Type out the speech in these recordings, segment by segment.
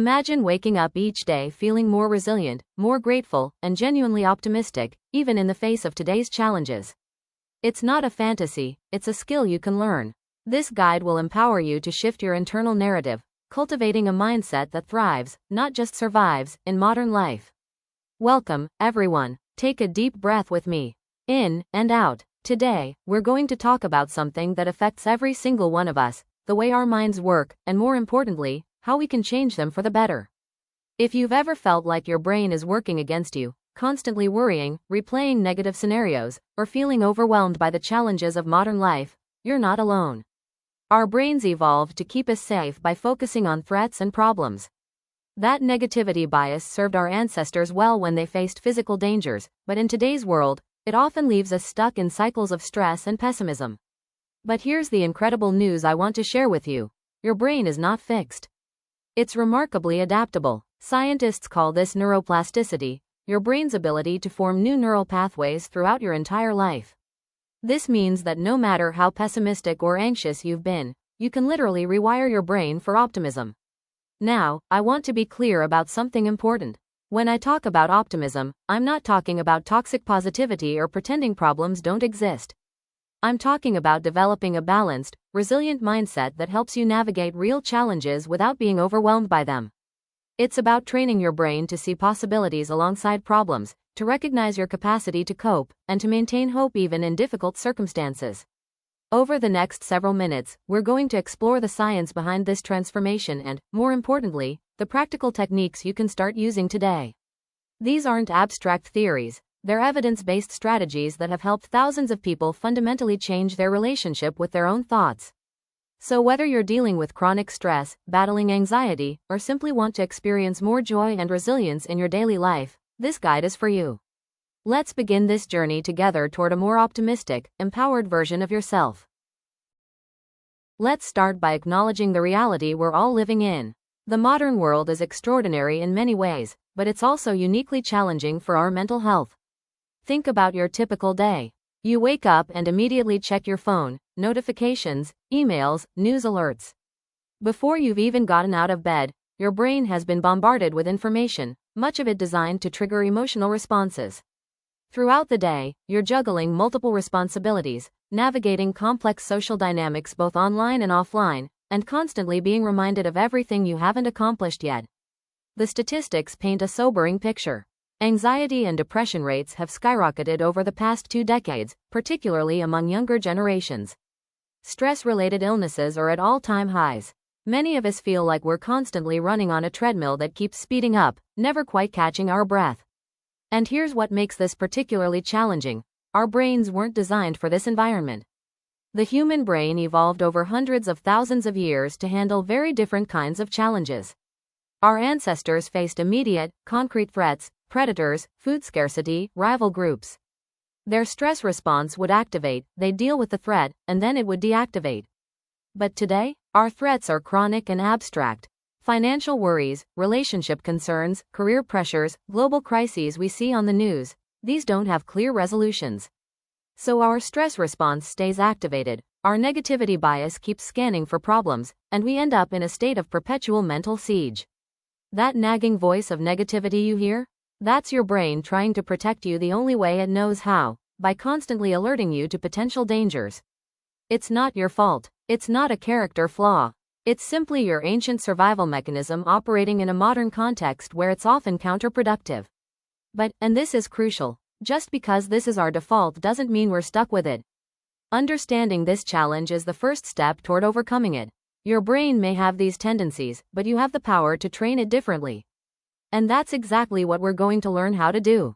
Imagine waking up each day feeling more resilient, more grateful, and genuinely optimistic, even in the face of today's challenges. It's not a fantasy, it's a skill you can learn. This guide will empower you to shift your internal narrative, cultivating a mindset that thrives, not just survives, in modern life. Welcome, everyone. Take a deep breath with me. In and out. Today, we're going to talk about something that affects every single one of us, the way our minds work, and more importantly, how we can change them for the better. If you've ever felt like your brain is working against you, constantly worrying, replaying negative scenarios, or feeling overwhelmed by the challenges of modern life, you're not alone. Our brains evolved to keep us safe by focusing on threats and problems. That negativity bias served our ancestors well when they faced physical dangers, but in today's world, it often leaves us stuck in cycles of stress and pessimism. But here's the incredible news I want to share with you. Your brain is not fixed. It's remarkably adaptable. Scientists call this neuroplasticity, your brain's ability to form new neural pathways throughout your entire life. This means that no matter how pessimistic or anxious you've been, you can literally rewire your brain for optimism. Now, I want to be clear about something important. When I talk about optimism, I'm not talking about toxic positivity or pretending problems don't exist. I'm talking about developing a balanced, resilient mindset that helps you navigate real challenges without being overwhelmed by them. It's about training your brain to see possibilities alongside problems, to recognize your capacity to cope, and to maintain hope even in difficult circumstances. Over the next several minutes, we're going to explore the science behind this transformation and, more importantly, the practical techniques you can start using today. These aren't abstract theories, they're evidence-based strategies that have helped thousands of people fundamentally change their relationship with their own thoughts. So whether you're dealing with chronic stress, battling anxiety, or simply want to experience more joy and resilience in your daily life, this guide is for you. Let's begin this journey together toward a more optimistic, empowered version of yourself. Let's start by acknowledging the reality we're all living in. The modern world is extraordinary in many ways, but it's also uniquely challenging for our mental health. Think about your typical day. You wake up and immediately check your phone, notifications, emails, news alerts. Before you've even gotten out of bed, your brain has been bombarded with information, much of it designed to trigger emotional responses. Throughout the day, you're juggling multiple responsibilities, navigating complex social dynamics both online and offline, and constantly being reminded of everything you haven't accomplished yet. The statistics paint a sobering picture. Anxiety and depression rates have skyrocketed over the past 2 decades, particularly among younger generations. Stress-related illnesses are at all-time highs. Many of us feel like we're constantly running on a treadmill that keeps speeding up, never quite catching our breath. And here's what makes this particularly challenging. Our brains weren't designed for this environment. The human brain evolved over hundreds of thousands of years to handle very different kinds of challenges. Our ancestors faced immediate, concrete threats, predators, food scarcity, rival groups. Their stress response would activate, they'd deal with the threat, and then it would deactivate. But today, our threats are chronic and abstract. Financial worries, relationship concerns, career pressures, global crises we see on the news, these don't have clear resolutions. So our stress response stays activated, our negativity bias keeps scanning for problems, and we end up in a state of perpetual mental siege. That nagging voice of negativity you hear? That's your brain trying to protect you the only way it knows how, by constantly alerting you to potential dangers. It's not your fault. It's not a character flaw. It's simply your ancient survival mechanism operating in a modern context where it's often counterproductive. But, and this is crucial, just because this is our default doesn't mean we're stuck with it. Understanding this challenge is the first step toward overcoming it. Your brain may have these tendencies, but you have the power to train it differently. And that's exactly what we're going to learn how to do.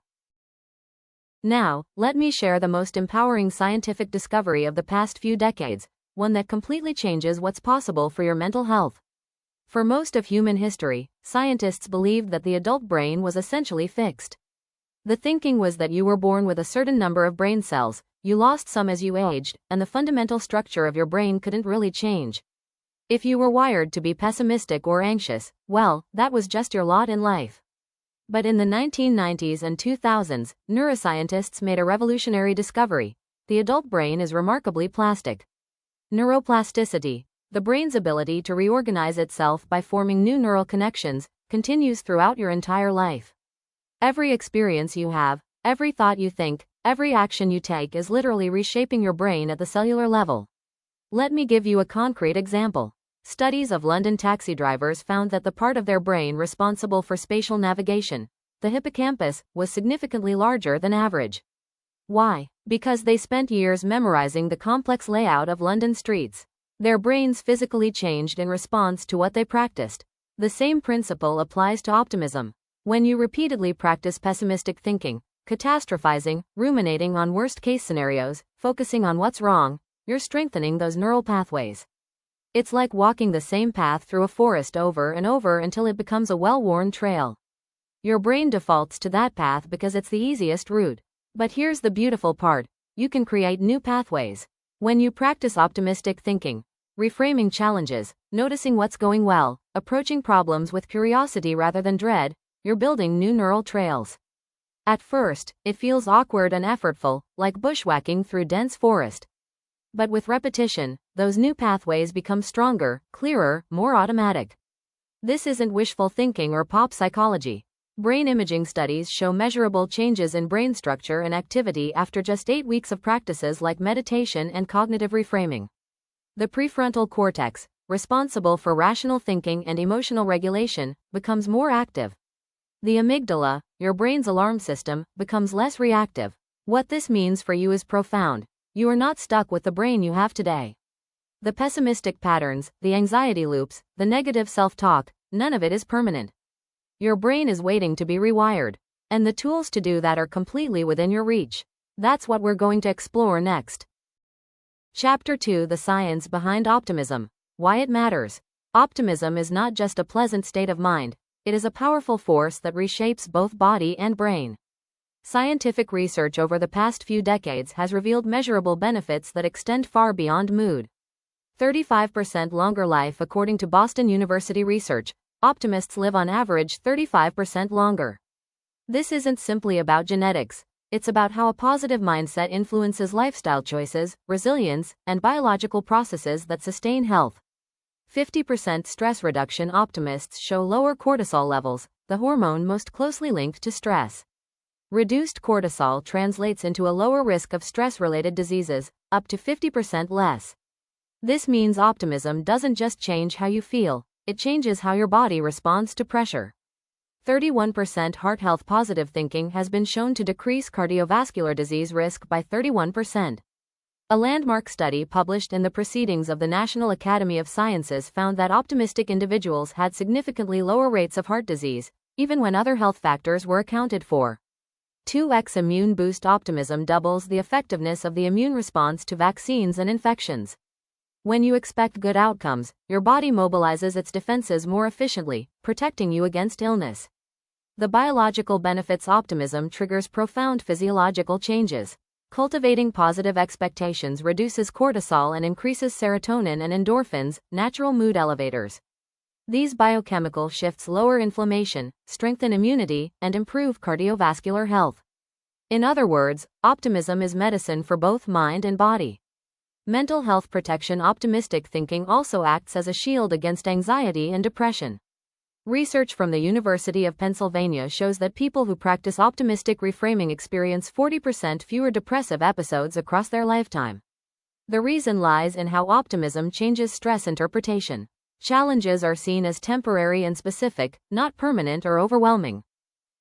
Now, let me share the most empowering scientific discovery of the past few decades, one that completely changes what's possible for your mental health. For most of human history, scientists believed that the adult brain was essentially fixed. The thinking was that you were born with a certain number of brain cells, you lost some as you aged, and the fundamental structure of your brain couldn't really change. If you were wired to be pessimistic or anxious, well, that was just your lot in life. But in the 1990s and 2000s, neuroscientists made a revolutionary discovery. The adult brain is remarkably plastic. Neuroplasticity, the brain's ability to reorganize itself by forming new neural connections, continues throughout your entire life. Every experience you have, every thought you think, every action you take is literally reshaping your brain at the cellular level. Let me give you a concrete example. Studies of London taxi drivers found that the part of their brain responsible for spatial navigation, the hippocampus, was significantly larger than average. Why? Because they spent years memorizing the complex layout of London streets. Their brains physically changed in response to what they practiced. The same principle applies to optimism. When you repeatedly practice pessimistic thinking, catastrophizing, ruminating on worst-case scenarios, focusing on what's wrong, you're strengthening those neural pathways. It's like walking the same path through a forest over and over until it becomes a well-worn trail. Your brain defaults to that path because it's the easiest route. But here's the beautiful part. You can create new pathways. When you practice optimistic thinking, reframing challenges, noticing what's going well, approaching problems with curiosity rather than dread, you're building new neural trails. At first, it feels awkward and effortful, like bushwhacking through dense forest. But with repetition, those new pathways become stronger, clearer, more automatic. This isn't wishful thinking or pop psychology. Brain imaging studies show measurable changes in brain structure and activity after just 8 weeks of practices like meditation and cognitive reframing. The prefrontal cortex, responsible for rational thinking and emotional regulation, becomes more active. The amygdala, your brain's alarm system, becomes less reactive. What this means for you is profound. You are not stuck with the brain you have today. The pessimistic patterns, the anxiety loops, the negative self-talk, none of it is permanent. Your brain is waiting to be rewired, and the tools to do that are completely within your reach. That's what we're going to explore next. Chapter 2: The Science Behind Optimism. Why it matters. Optimism is not just a pleasant state of mind, it is a powerful force that reshapes both body and brain. Scientific research over the past few decades has revealed measurable benefits that extend far beyond mood. 35% longer life. According to Boston University research, optimists live on average 35% longer. This isn't simply about genetics, it's about how a positive mindset influences lifestyle choices, resilience, and biological processes that sustain health. 50% stress reduction. Optimists show lower cortisol levels, the hormone most closely linked to stress. Reduced cortisol translates into a lower risk of stress-related diseases, up to 50% less. This means optimism doesn't just change how you feel, it changes how your body responds to pressure. 31% heart health. Positive thinking has been shown to decrease cardiovascular disease risk by 31%. A landmark study published in the Proceedings of the National Academy of Sciences found that optimistic individuals had significantly lower rates of heart disease, even when other health factors were accounted for. 2x immune boost. Optimism doubles the effectiveness of the immune response to vaccines and infections. When you expect good outcomes, your body mobilizes its defenses more efficiently, protecting you against illness. The biological benefits. Optimism triggers profound physiological changes. Cultivating positive expectations reduces cortisol and increases serotonin and endorphins, natural mood elevators. These biochemical shifts lower inflammation, strengthen immunity, and improve cardiovascular health. In other words, optimism is medicine for both mind and body. Mental health protection. Optimistic thinking also acts as a shield against anxiety and depression. Research from the University of Pennsylvania shows that people who practice optimistic reframing experience 40% fewer depressive episodes across their lifetime. The reason lies in how optimism changes stress interpretation. Challenges are seen as temporary and specific, not permanent or overwhelming.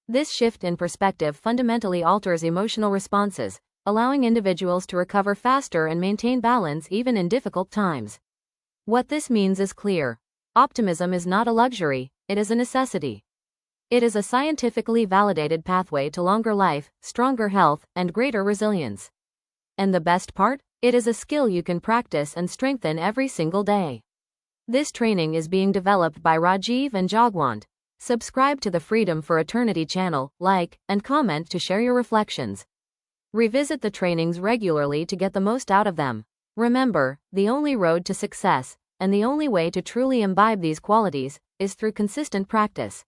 This shift in perspective fundamentally alters emotional responses, allowing individuals to recover faster and maintain balance even in difficult times. What this means is clear. Optimism is not a luxury, it is a necessity. It is a scientifically validated pathway to longer life, stronger health, and greater resilience. And the best part? It is a skill you can practice and strengthen every single day. This training is being developed by Rajeev and Jagwant. Subscribe to the Freedom for Eternity channel, like, and comment to share your reflections. Revisit the trainings regularly to get the most out of them. Remember, the only road to success, and the only way to truly imbibe these qualities, is through consistent practice.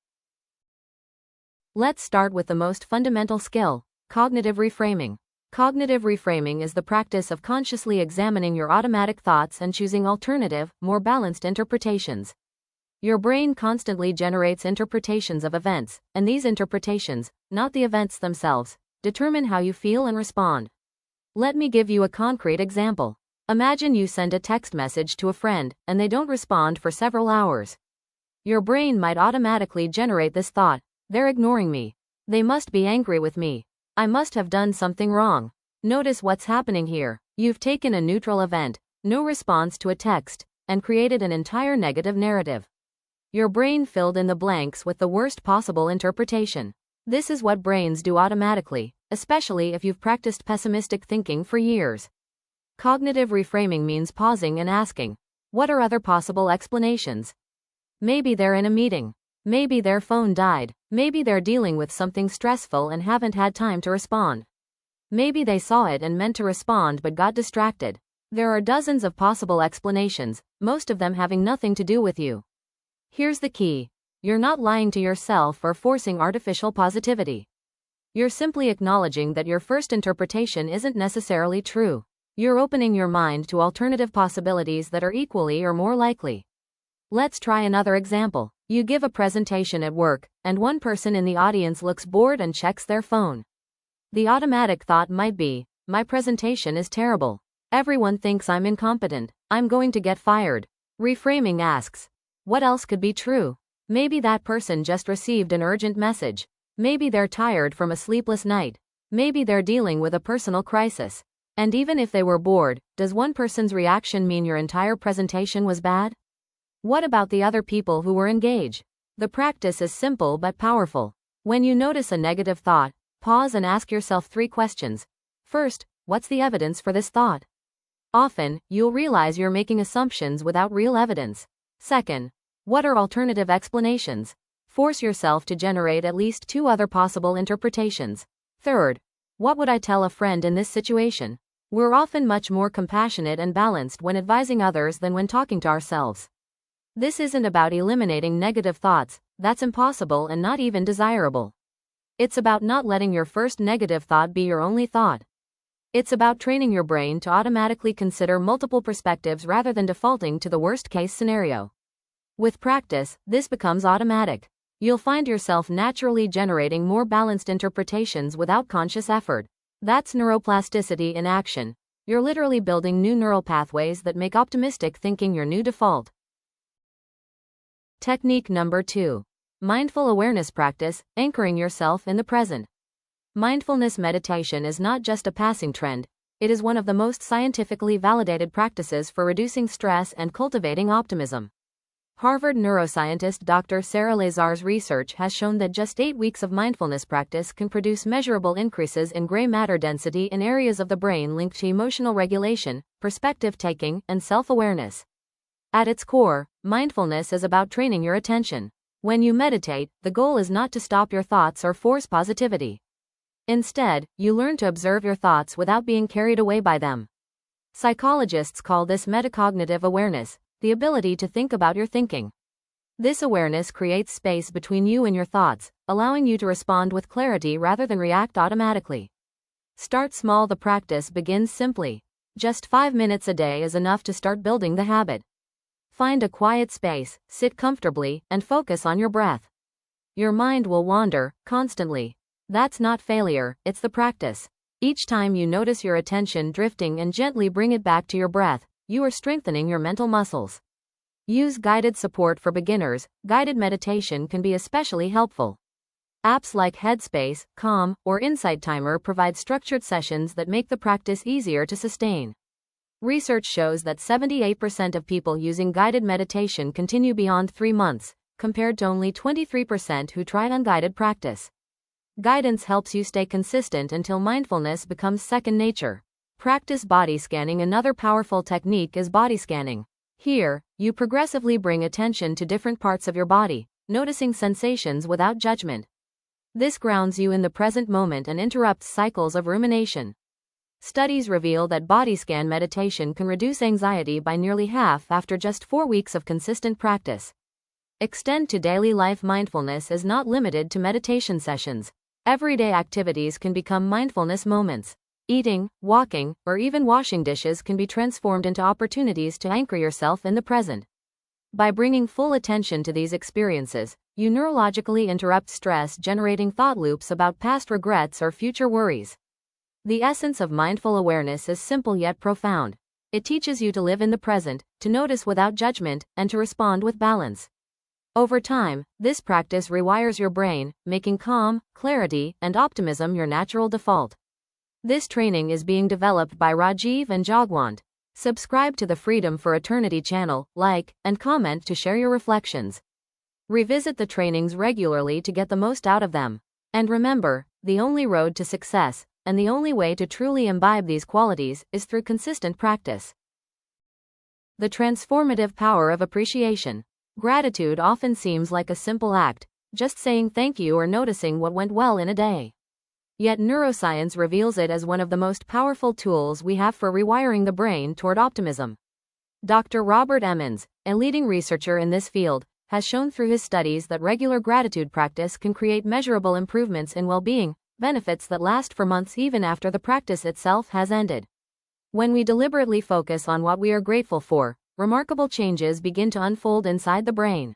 Let's start with the most fundamental skill: cognitive reframing. Cognitive reframing is the practice of consciously examining your automatic thoughts and choosing alternative, more balanced interpretations. Your brain constantly generates interpretations of events, and these interpretations, not the events themselves, determine how you feel and respond. Let me give you a concrete example. Imagine you send a text message to a friend, and they don't respond for several hours. Your brain might automatically generate this thought: they're ignoring me. They must be angry with me. I must have done something wrong. Notice what's happening here. You've taken a neutral event, no response to a text, and created an entire negative narrative. Your brain filled in the blanks with the worst possible interpretation. This is what brains do automatically, especially if you've practiced pessimistic thinking for years. Cognitive reframing means pausing and asking, what are other possible explanations? Maybe they're in a meeting. Maybe their phone died. Maybe they're dealing with something stressful and haven't had time to respond. Maybe they saw it and meant to respond but got distracted. There are dozens of possible explanations, most of them having nothing to do with you. Here's the key. You're not lying to yourself or forcing artificial positivity. You're simply acknowledging that your first interpretation isn't necessarily true. You're opening your mind to alternative possibilities that are equally or more likely. Let's try another example. You give a presentation at work, and one person in the audience looks bored and checks their phone. The automatic thought might be, my presentation is terrible. Everyone thinks I'm incompetent. I'm going to get fired. Reframing asks, what else could be true? Maybe that person just received an urgent message. Maybe they're tired from a sleepless night. Maybe they're dealing with a personal crisis. And even if they were bored, does one person's reaction mean your entire presentation was bad? What about the other people who were engaged? The practice is simple but powerful. When you notice a negative thought, pause and ask yourself 3 questions. First, what's the evidence for this thought? Often, you'll realize you're making assumptions without real evidence. Second, what are alternative explanations? Force yourself to generate at least 2 other possible interpretations. Third, what would I tell a friend in this situation? We're often much more compassionate and balanced when advising others than when talking to ourselves. This isn't about eliminating negative thoughts, that's impossible and not even desirable. It's about not letting your first negative thought be your only thought. It's about training your brain to automatically consider multiple perspectives rather than defaulting to the worst-case scenario. With practice, this becomes automatic. You'll find yourself naturally generating more balanced interpretations without conscious effort. That's neuroplasticity in action. You're literally building new neural pathways that make optimistic thinking your new default. Technique number 2. Mindful awareness practice, anchoring yourself in the present. Mindfulness meditation is not just a passing trend, it is one of the most scientifically validated practices for reducing stress and cultivating optimism. Harvard neuroscientist Dr. Sarah Lazar's research has shown that just 8 weeks of mindfulness practice can produce measurable increases in gray matter density in areas of the brain linked to emotional regulation, perspective taking, and self-awareness. At its core, mindfulness is about training your attention. When you meditate, the goal is not to stop your thoughts or force positivity. Instead, you learn to observe your thoughts without being carried away by them. Psychologists call this metacognitive awareness, the ability to think about your thinking. This awareness creates space between you and your thoughts, allowing you to respond with clarity rather than react automatically. Start small. The practice begins simply. Just 5 minutes a day is enough to start building the habit. Find a quiet space, sit comfortably, and focus on your breath. Your mind will wander, constantly. That's not failure, it's the practice. Each time you notice your attention drifting and gently bring it back to your breath, you are strengthening your mental muscles. Use guided support for beginners. Guided meditation can be especially helpful. Apps like Headspace, Calm, or Insight Timer provide structured sessions that make the practice easier to sustain. Research shows that 78% of people using guided meditation continue beyond 3 months, compared to only 23% who try unguided practice. Guidance helps you stay consistent until mindfulness becomes second nature. Practice body scanning. Another powerful technique is body scanning. Here, you progressively bring attention to different parts of your body, noticing sensations without judgment. This grounds you in the present moment and interrupts cycles of rumination. Studies reveal that body scan meditation can reduce anxiety by nearly half after just 4 weeks of consistent practice. Extend to daily life. Mindfulness is not limited to meditation sessions. Everyday activities can become mindfulness moments. Eating, walking, or even washing dishes can be transformed into opportunities to anchor yourself in the present. By bringing full attention to these experiences, you neurologically interrupt stress-generating thought loops about past regrets or future worries. The essence of mindful awareness is simple yet profound. It teaches you to live in the present, to notice without judgment, and to respond with balance. Over time, this practice rewires your brain, making calm, clarity, and optimism your natural default. This training is being developed by Rajeev and Jagwant. Subscribe to the Freedom for Eternity channel, like, and comment to share your reflections. Revisit the trainings regularly to get the most out of them. And remember, the only road to success, and the only way to truly imbibe these qualities, is through consistent practice. The transformative power of appreciation. Gratitude often seems like a simple act, just saying thank you or noticing what went well in a day. Yet neuroscience reveals it as one of the most powerful tools we have for rewiring the brain toward optimism. Dr. Robert Emmons, a leading researcher in this field, has shown through his studies that regular gratitude practice can create measurable improvements in well-being, benefits that last for months even after the practice itself has ended. When we deliberately focus on what we are grateful for, remarkable changes begin to unfold inside the brain.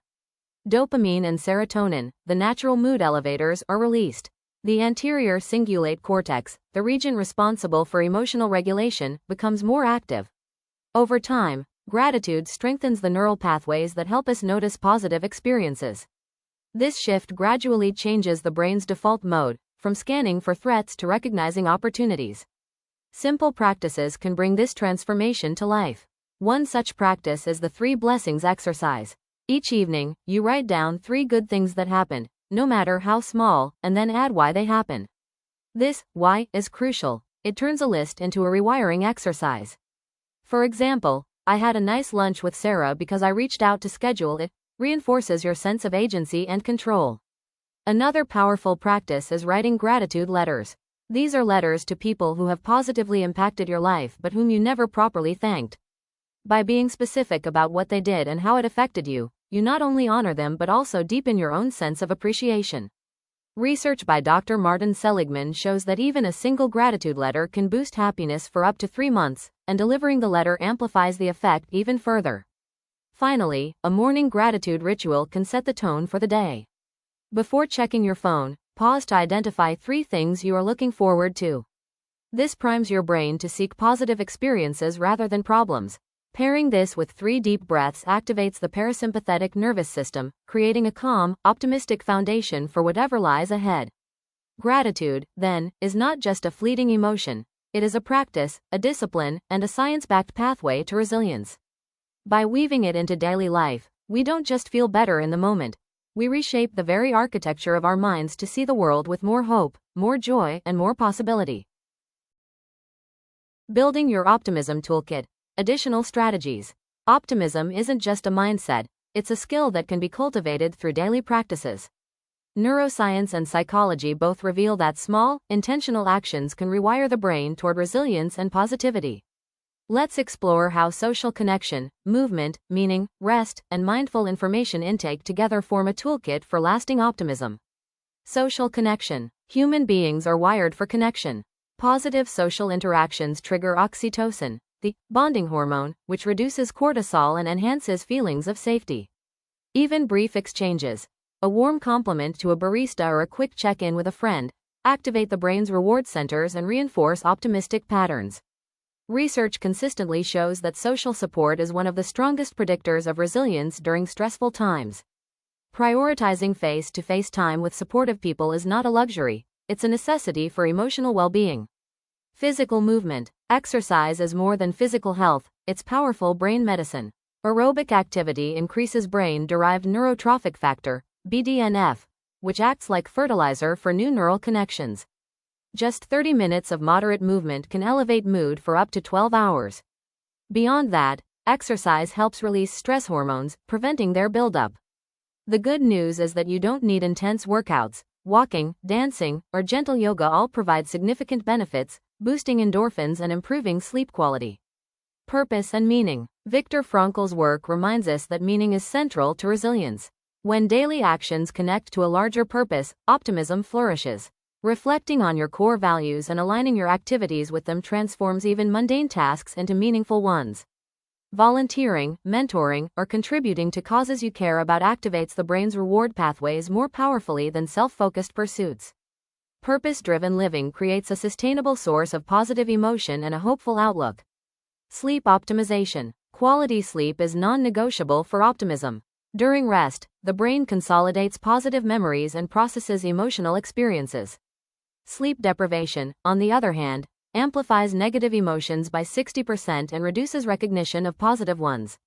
Dopamine and serotonin, the natural mood elevators, are released. The anterior cingulate cortex, the region responsible for emotional regulation, becomes more active. Over time, gratitude strengthens the neural pathways that help us notice positive experiences. This shift gradually changes the brain's default mode, from scanning for threats to recognizing opportunities. Simple practices can bring this transformation to life. One such practice is the 3 blessings exercise. Each evening, you write down 3 good things that happened, no matter how small, and then add why they happened. This why is crucial. It turns a list into a rewiring exercise. For example, I had a nice lunch with Sarah because I reached out to schedule it, reinforces your sense of agency and control. Another powerful practice is writing gratitude letters. These are letters to people who have positively impacted your life but whom you never properly thanked. By being specific about what they did and how it affected you, you not only honor them but also deepen your own sense of appreciation. Research by Dr. Martin Seligman shows that even a single gratitude letter can boost happiness for up to 3 months, and delivering the letter amplifies the effect even further. Finally, a morning gratitude ritual can set the tone for the day. Before checking your phone, pause to identify 3 things you are looking forward to. This primes your brain to seek positive experiences rather than problems. Pairing this with 3 deep breaths activates the parasympathetic nervous system, creating a calm, optimistic foundation for whatever lies ahead. Gratitude, then, is not just a fleeting emotion. It is a practice, a discipline, and a science-backed pathway to resilience. By weaving it into daily life, we don't just feel better in the moment. We reshape the very architecture of our minds to see the world with more hope, more joy, and more possibility. Building your optimism toolkit. Additional strategies. Optimism isn't just a mindset, it's a skill that can be cultivated through daily practices. Neuroscience and psychology both reveal that small, intentional actions can rewire the brain toward resilience and positivity. Let's explore how social connection, movement, meaning, rest, and mindful information intake together form a toolkit for lasting optimism. Social connection. Human beings are wired for connection. Positive social interactions trigger oxytocin, the bonding hormone, which reduces cortisol and enhances feelings of safety. Even brief exchanges, a warm compliment to a barista or a quick check-in with a friend, activate the brain's reward centers and reinforce optimistic patterns. Research consistently shows that social support is one of the strongest predictors of resilience during stressful times. Prioritizing face-to-face time with supportive people is not a luxury, it's a necessity for emotional well-being. Physical movement. Exercise is more than physical health, it's powerful brain medicine. Aerobic activity increases brain-derived neurotrophic factor, BDNF, which acts like fertilizer for new neural connections. Just 30 minutes of moderate movement can elevate mood for up to 12 hours. Beyond that, exercise helps release stress hormones, preventing their buildup. The good news is that you don't need intense workouts. Walking, dancing, or gentle yoga all provide significant benefits, boosting endorphins and improving sleep quality. Purpose and meaning. Viktor Frankl's work reminds us that meaning is central to resilience. When daily actions connect to a larger purpose, optimism flourishes. Reflecting on your core values and aligning your activities with them transforms even mundane tasks into meaningful ones. Volunteering, mentoring, or contributing to causes you care about activates the brain's reward pathways more powerfully than self-focused pursuits. Purpose-driven living creates a sustainable source of positive emotion and a hopeful outlook. Sleep optimization. Quality sleep is non-negotiable for optimism. During rest, the brain consolidates positive memories and processes emotional experiences. Sleep deprivation, on the other hand, amplifies negative emotions by 60% and reduces recognition of positive ones.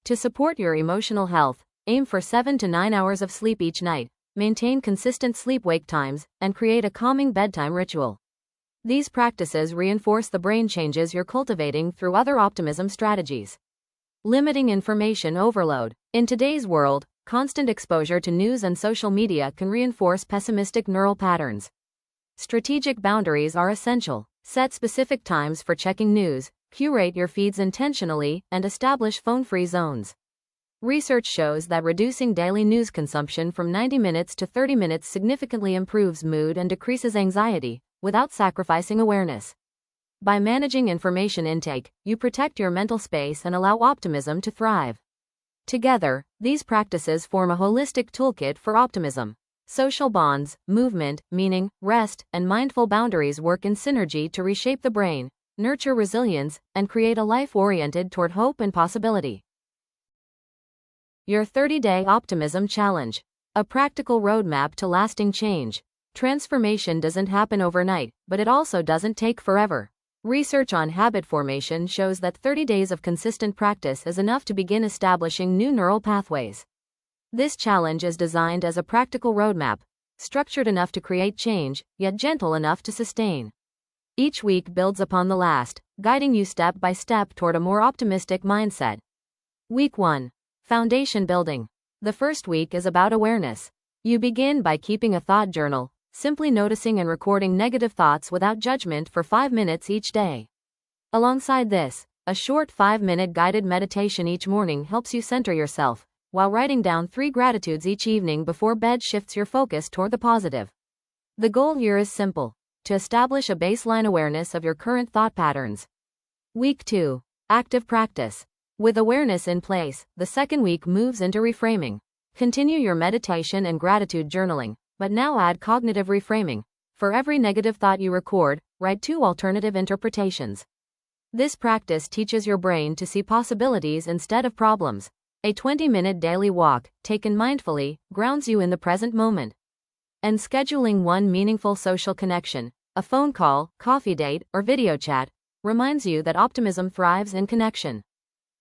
To support your emotional health, aim for 7 to 9 hours of sleep each night, maintain consistent sleep-wake times, and create a calming bedtime ritual. These practices reinforce the brain changes you're cultivating through other optimism strategies. Limiting information overload. In today's world, constant exposure to news and social media can reinforce pessimistic neural patterns. Strategic boundaries are essential. Set specific times for checking news, curate your feeds intentionally, and establish phone-free zones. Research shows that reducing daily news consumption from 90 minutes to 30 minutes significantly improves mood and decreases anxiety, without sacrificing awareness. By managing information intake, you protect your mental space and allow optimism to thrive. Together, these practices form a holistic toolkit for optimism. Social bonds, movement, meaning, rest, and mindful boundaries work in synergy to reshape the brain, nurture resilience, and create a life oriented toward hope and possibility. Your 30-Day Optimism Challenge. A practical roadmap to lasting change. Transformation doesn't happen overnight, but it also doesn't take forever. Research on habit formation shows that 30 days of consistent practice is enough to begin establishing new neural pathways. This challenge is designed as a practical roadmap, structured enough to create change, yet gentle enough to sustain. Each week builds upon the last, guiding you step by step toward a more optimistic mindset. Week 1. Foundation building. The first week is about awareness. You begin by keeping a thought journal, simply noticing and recording negative thoughts without judgment for 5 minutes each day. Alongside this, a short 5-minute guided meditation each morning helps you center yourself, while writing down 3 gratitudes each evening before bed shifts your focus toward the positive. The goal here is simple: to establish a baseline awareness of your current thought patterns. Week 2. Active practice. With awareness in place, the second week moves into reframing. Continue your meditation and gratitude journaling, but now add cognitive reframing. For every negative thought you record, write 2 alternative interpretations. This practice teaches your brain to see possibilities instead of problems. A 20-minute daily walk, taken mindfully, grounds you in the present moment. And scheduling one meaningful social connection, a phone call, coffee date, or video chat, reminds you that optimism thrives in connection.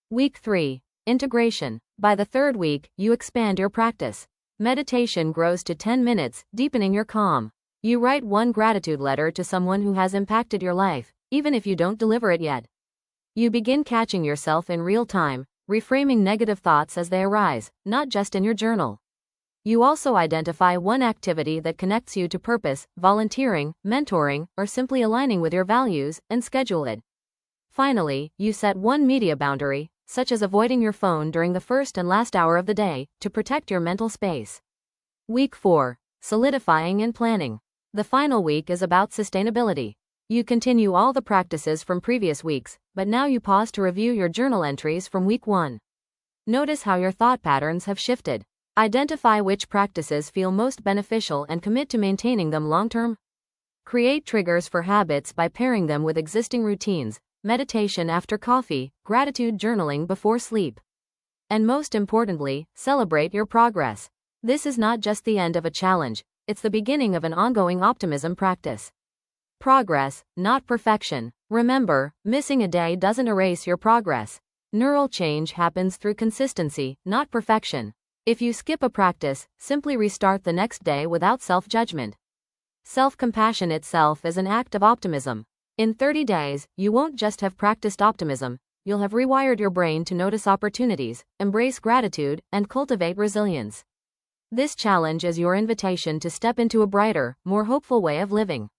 Week 3. Integration. By the third week, you expand your practice. Meditation grows to 10 minutes, deepening your calm. You write 1 gratitude letter to someone who has impacted your life, even if you don't deliver it yet. You begin catching yourself in real time, reframing negative thoughts as they arise, not just in your journal. You also identify 1 activity that connects you to purpose, volunteering, mentoring, or simply aligning with your values, and schedule it. Finally, you set 1 media boundary, such as avoiding your phone during the first and last hour of the day, to protect your mental space. Week 4. Solidifying and planning. The final week is about sustainability. You continue all the practices from previous weeks, but now you pause to review your journal entries from week 1. Notice how your thought patterns have shifted. Identify which practices feel most beneficial and commit to maintaining them long-term. Create triggers for habits by pairing them with existing routines: meditation after coffee, gratitude journaling before sleep. And most importantly, celebrate your progress. This is not just the end of a challenge, it's the beginning of an ongoing optimism practice. Progress, not perfection. Remember, missing a day doesn't erase your progress. Neural change happens through consistency, not perfection. If you skip a practice, simply restart the next day without self-judgment. Self-compassion itself is an act of optimism. In 30 days, you won't just have practiced optimism, you'll have rewired your brain to notice opportunities, embrace gratitude, and cultivate resilience. This challenge is your invitation to step into a brighter, more hopeful way of living.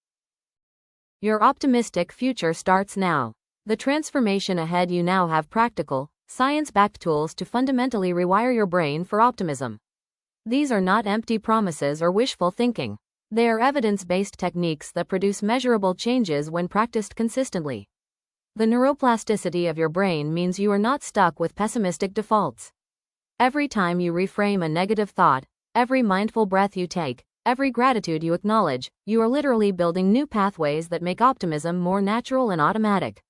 Your optimistic future starts now. The transformation ahead. You now have practical, science-backed tools to fundamentally rewire your brain for optimism. These are not empty promises or wishful thinking. They are evidence-based techniques that produce measurable changes when practiced consistently. The neuroplasticity of your brain means you are not stuck with pessimistic defaults. Every time you reframe a negative thought, every mindful breath you take, every gratitude you acknowledge, you are literally building new pathways that make optimism more natural and automatic.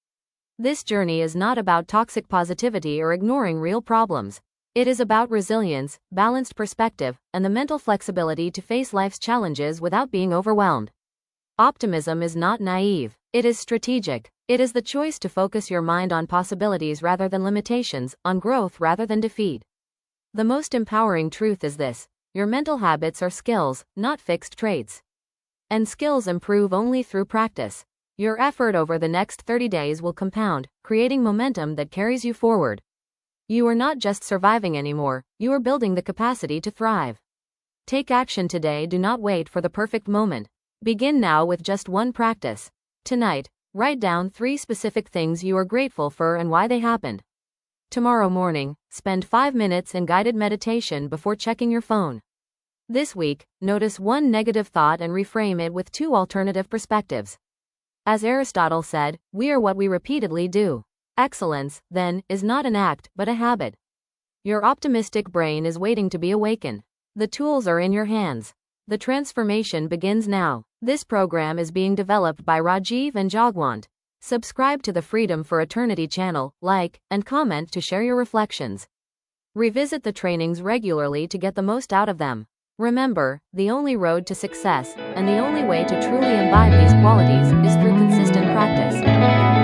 This journey is not about toxic positivity or ignoring real problems. It is about resilience, balanced perspective, and the mental flexibility to face life's challenges without being overwhelmed. Optimism is not naive, it is strategic. It is the choice to focus your mind on possibilities rather than limitations, on growth rather than defeat. The most empowering truth is this: your mental habits are skills, not fixed traits. And skills improve only through practice. Your effort over the next 30 days will compound, creating momentum that carries you forward. You are not just surviving anymore, you are building the capacity to thrive. Take action today, do not wait for the perfect moment. Begin now with just one practice. Tonight, write down 3 specific things you are grateful for and why they happened. Tomorrow morning, spend 5 minutes in guided meditation before checking your phone. This week, notice one negative thought and reframe it with 2 alternative perspectives. As Aristotle said, we are what we repeatedly do. Excellence, then, is not an act, but a habit. Your optimistic brain is waiting to be awakened. The tools are in your hands. The transformation begins now. This program is being developed by Rajeev and Jagwant. Subscribe to the Freedom for Eternity channel, like, and comment to share your reflections. Revisit the trainings regularly to get the most out of them. Remember, the only road to success, and the only way to truly imbibe these qualities, is through consistent practice.